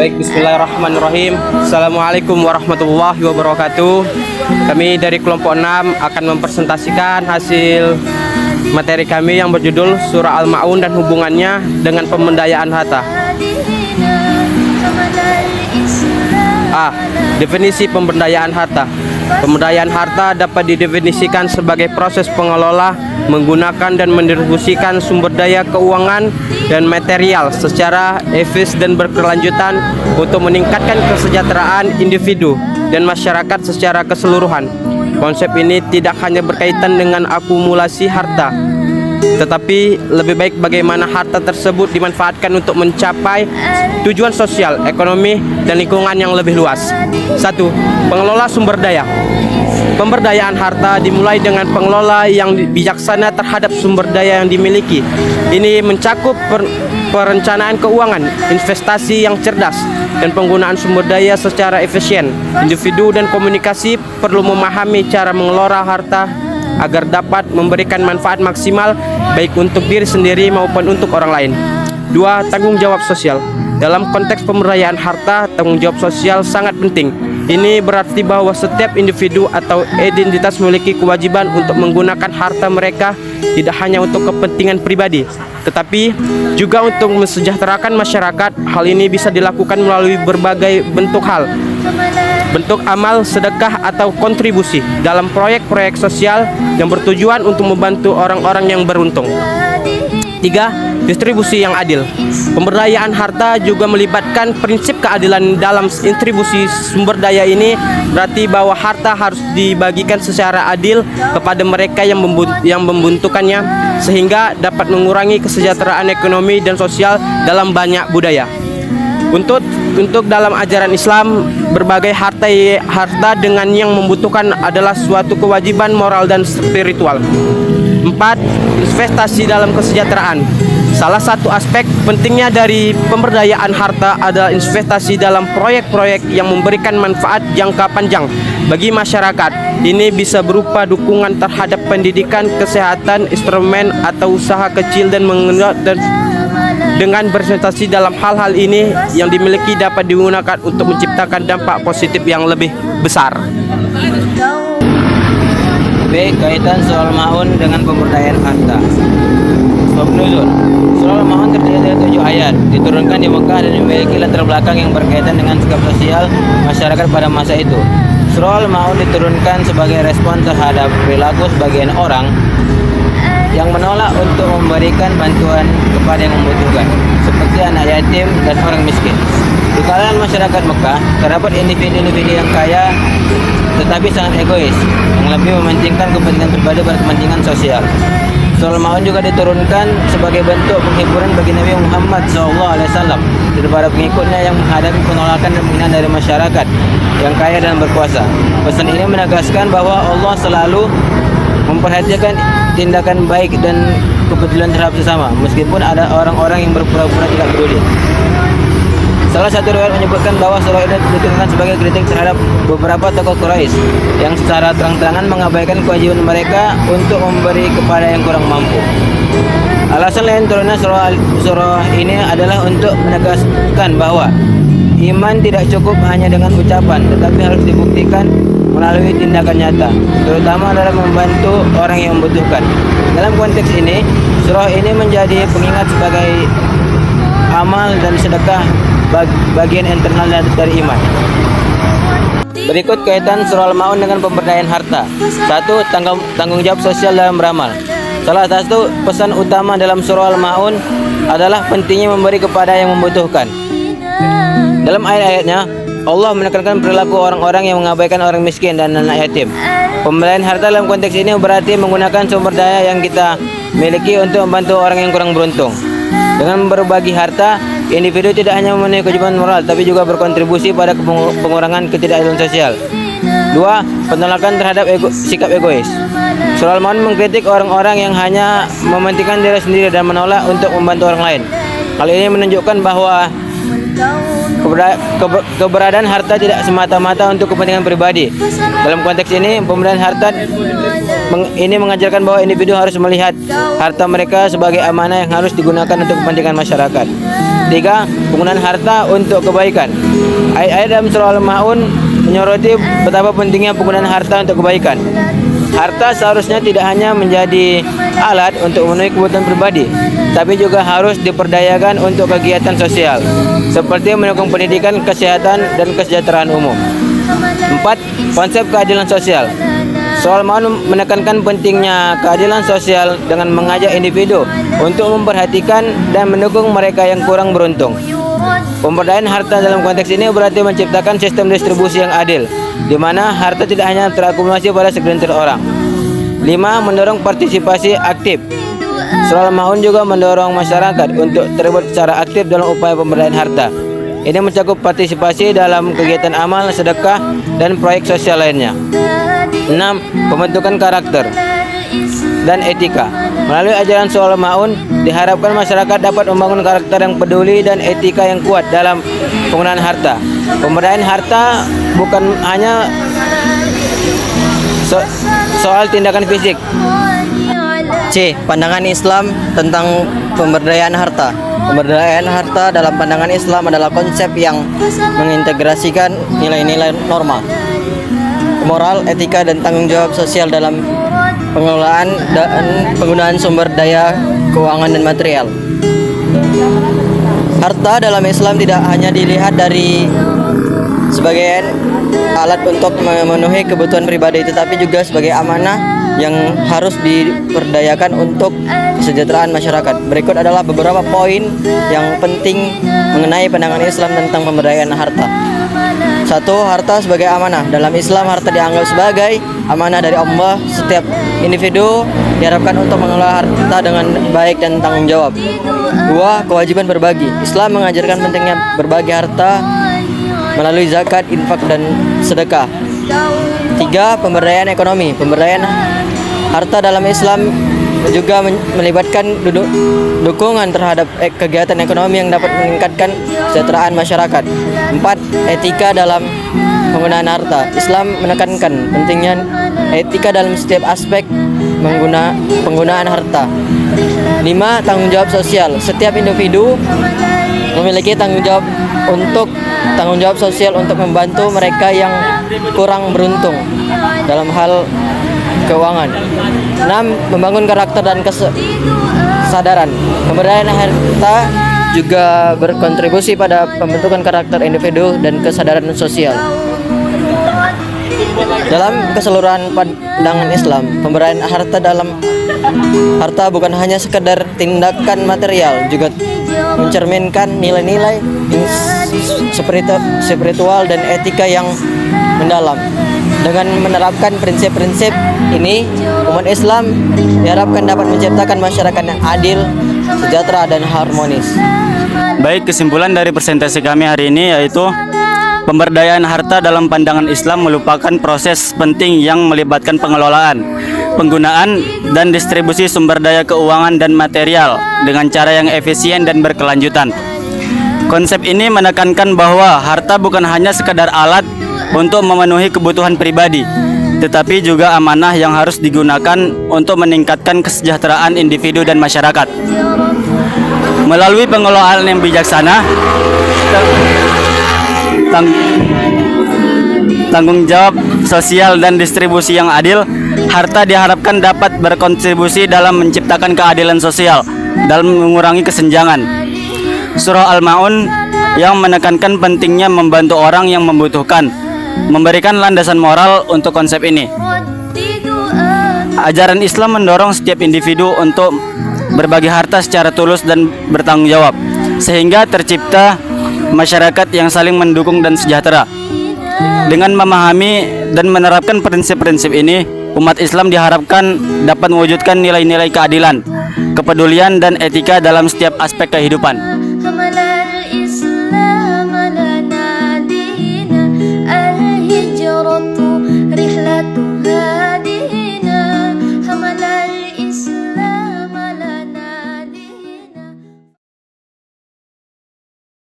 Baik, bismillahirrahmanirrahim. Assalamualaikum warahmatullahi wabarakatuh. Kami dari kelompok 6 akan mempresentasikan hasil materi kami yang berjudul Surah Al-Ma'un dan hubungannya dengan pemberdayaan harta. Definisi pemberdayaan harta. Pemberdayaan harta dapat didefinisikan sebagai proses pengelola menggunakan dan mendistribusikan sumber daya keuangan dan material secara efisien dan berkelanjutan untuk meningkatkan kesejahteraan individu dan masyarakat secara keseluruhan. Konsep ini tidak hanya berkaitan dengan akumulasi harta, tetapi lebih baik bagaimana harta tersebut dimanfaatkan untuk mencapai tujuan sosial, ekonomi, dan lingkungan yang lebih luas. 1. Pengelola sumber daya. Pemberdayaan harta dimulai dengan pengelola yang bijaksana terhadap sumber daya yang dimiliki. Ini mencakup perencanaan keuangan, investasi yang cerdas, dan penggunaan sumber daya secara efisien. Individu dan komunikasi perlu memahami cara mengelola harta agar dapat memberikan manfaat maksimal baik untuk diri sendiri maupun untuk orang lain. 2. Tanggung jawab sosial. Dalam konteks pemberdayaan harta, tanggung jawab sosial sangat penting. Ini berarti bahwa setiap individu atau identitas memiliki kewajiban untuk menggunakan harta mereka tidak hanya untuk kepentingan pribadi, tetapi juga untuk mensejahterakan masyarakat. Hal ini bisa dilakukan melalui berbagai bentuk bentuk amal, sedekah, atau kontribusi dalam proyek-proyek sosial yang bertujuan untuk membantu orang-orang yang beruntung. 3. Distribusi yang adil. Pemberdayaan harta juga melibatkan prinsip keadilan dalam distribusi sumber daya. Ini berarti bahwa harta harus dibagikan secara adil kepada mereka yang membutuhkannya, sehingga dapat mengurangi kesejahteraan ekonomi dan sosial dalam banyak budaya. Untuk dalam ajaran Islam, berbagai harta dengan yang membutuhkan adalah suatu kewajiban moral dan spiritual. 4. Investasi dalam kesejahteraan. Salah satu aspek pentingnya dari pemberdayaan harta adalah investasi dalam proyek-proyek yang memberikan manfaat jangka panjang bagi masyarakat. Ini bisa berupa dukungan terhadap pendidikan, kesehatan, instrumen, atau usaha kecil dengan berinvestasi dalam hal-hal ini yang dimiliki dapat digunakan untuk menciptakan dampak positif yang lebih besar. B. Kaitan Surah Al-Ma'un dengan pemberdayaan harta. Sebab nuzul. Surah Al-Ma'un terdiri dari 7 ayat, diturunkan di Mekah dan memiliki latar belakang yang berkaitan dengan sikap sosial masyarakat pada masa itu. Surah Al-Ma'un diturunkan sebagai respon terhadap perilaku sebagian orang yang menolak untuk memberikan bantuan kepada yang membutuhkan, seperti anak yatim dan orang miskin. Di kalangan masyarakat Mekah, terdapat individu-individu yang kaya tetapi sangat egois, yang lebih mementingkan kepentingan pribadi pada kepentingan sosial. Surah Al-Ma'un juga diturunkan sebagai bentuk penghiburan bagi Nabi Muhammad SAW dan para pengikutnya yang menghadapi penolakan dan penghinaan dari masyarakat yang kaya dan berkuasa. Pesan ini menegaskan bahwa Allah selalu memperhatikan tindakan baik dan kepedulian terhadap sesama, meskipun ada orang-orang yang berpura-pura tidak peduli. Salah satu riwayat menyebutkan bahwa surah ini diturunkan sebagai kritik terhadap beberapa tokoh Quraisy yang secara terang-terangan mengabaikan kewajiban mereka untuk memberi kepada yang kurang mampu. Alasan lain turunnya surah ini adalah untuk menegaskan bahwa iman tidak cukup hanya dengan ucapan, tetapi harus dibuktikan melalui tindakan nyata, terutama dalam membantu orang yang membutuhkan. Dalam konteks ini, surah ini menjadi pengingat sebagai amal dan sedekah bagian internal dari iman. Berikut kaitan Surah Al-Ma'un dengan pemberdayaan harta. 1. Tanggung jawab sosial dalam beramal. Salah satu pesan utama dalam Surah Al-Ma'un adalah pentingnya memberi kepada yang membutuhkan. Dalam ayat-ayatnya, Allah menekankan perilaku orang-orang yang mengabaikan orang miskin dan anak yatim. Pemberdayaan harta dalam konteks ini berarti menggunakan sumber daya yang kita miliki untuk membantu orang yang kurang beruntung. Dengan berbagi harta, individu tidak hanya memenuhi kewajiban moral, tapi juga berkontribusi pada pengurangan ketidakadilan sosial. 2. Penolakan terhadap sikap egois. Surah Al-Ma'un mengkritik orang-orang yang hanya mementingkan diri sendiri dan menolak untuk membantu orang lain. Hal ini menunjukkan bahwa keberadaan harta tidak semata-mata untuk kepentingan pribadi. Dalam konteks ini, pemberdayaan harta ini mengajarkan bahwa individu harus melihat harta mereka sebagai amanah yang harus digunakan untuk kepentingan masyarakat. 3. Penggunaan harta untuk kebaikan. Ayat-ayat dalam surah Al-Ma'un menyoroti betapa pentingnya penggunaan harta untuk kebaikan. Harta seharusnya tidak hanya menjadi alat untuk memenuhi kebutuhan pribadi, tapi juga harus diperdayakan untuk kegiatan sosial, seperti mendukung pendidikan, kesehatan, dan kesejahteraan umum. 4. Konsep keadilan sosial. Soal Ma'un menekankan pentingnya keadilan sosial dengan mengajak individu untuk memperhatikan dan mendukung mereka yang kurang beruntung. Pemberdayaan harta dalam konteks ini berarti menciptakan sistem distribusi yang adil, di mana harta tidak hanya terakumulasi pada segelintir orang. 5. Mendorong partisipasi aktif. Surah Al-Ma'un juga mendorong masyarakat untuk terlibat secara aktif dalam upaya pemberdayaan harta. Ini mencakup partisipasi dalam kegiatan amal, sedekah, dan proyek sosial lainnya. 6. Pembentukan karakter dan etika. Melalui ajaran Surah Al-Ma'un, diharapkan masyarakat dapat membangun karakter yang peduli dan etika yang kuat dalam penggunaan harta. Pemberdayaan harta bukan hanya soal tindakan fisik. C. Pandangan Islam tentang pemberdayaan harta. Pemberdayaan harta dalam pandangan Islam adalah konsep yang mengintegrasikan nilai-nilai norma, moral, etika, dan tanggung jawab sosial dalam pengelolaan dan penggunaan sumber daya keuangan dan material. Harta dalam Islam tidak hanya dilihat dari sebagai alat untuk memenuhi kebutuhan pribadi, tetapi juga sebagai amanah yang harus diperdayakan untuk kesejahteraan masyarakat. Berikut adalah beberapa poin yang penting mengenai pandangan Islam tentang pemberdayaan harta. 1. Harta sebagai amanah. Dalam Islam, harta dianggap sebagai amanah dari Allah. Setiap individu diharapkan untuk mengelola harta dengan baik dan tanggung jawab. 2. Kewajiban berbagi. Islam mengajarkan pentingnya berbagi harta melalui zakat, infak, dan sedekah. 3. Pemberdayaan ekonomi. Pemberdayaan harta dalam Islam juga melibatkan dukungan terhadap kegiatan ekonomi yang dapat meningkatkan kesejahteraan masyarakat. 4. Etika dalam penggunaan harta. Islam menekankan pentingnya etika dalam setiap aspek penggunaan harta. 5. Tanggung jawab sosial. Setiap individu memiliki tanggung jawab sosial untuk membantu mereka yang kurang beruntung dalam hal keuangan. 6. Membangun karakter dan kesadaran. Pemberdayaan harta juga berkontribusi pada pembentukan karakter individu dan kesadaran sosial. Dalam keseluruhan pandangan Islam, pemberdayaan harta bukan hanya sekedar tindakan material, juga mencerminkan nilai-nilai spiritual dan etika yang mendalam. Dengan menerapkan prinsip-prinsip ini, umat Islam diharapkan dapat menciptakan masyarakat yang adil, sejahtera, dan harmonis. Baik, kesimpulan dari presentasi kami hari ini yaitu pemberdayaan harta dalam pandangan Islam merupakan proses penting yang melibatkan pengelolaan, penggunaan, dan distribusi sumber daya keuangan dan material dengan cara yang efisien dan berkelanjutan. Konsep ini menekankan bahwa harta bukan hanya sekadar alat untuk memenuhi kebutuhan pribadi, tetapi juga amanah yang harus digunakan untuk meningkatkan kesejahteraan individu dan masyarakat. Melalui pengelolaan yang bijaksana, tanggung jawab sosial dan distribusi yang adil, harta diharapkan dapat berkontribusi dalam menciptakan keadilan sosial dalam mengurangi kesenjangan. Surah Al-Ma'un yang menekankan pentingnya membantu orang yang membutuhkan, memberikan landasan moral untuk konsep ini. Ajaran Islam mendorong setiap individu untuk berbagi harta secara tulus dan bertanggung jawab, sehingga tercipta masyarakat yang saling mendukung dan sejahtera. Dengan memahami dan menerapkan prinsip-prinsip ini, umat Islam diharapkan dapat mewujudkan nilai-nilai keadilan, kepedulian, dan etika dalam setiap aspek kehidupan.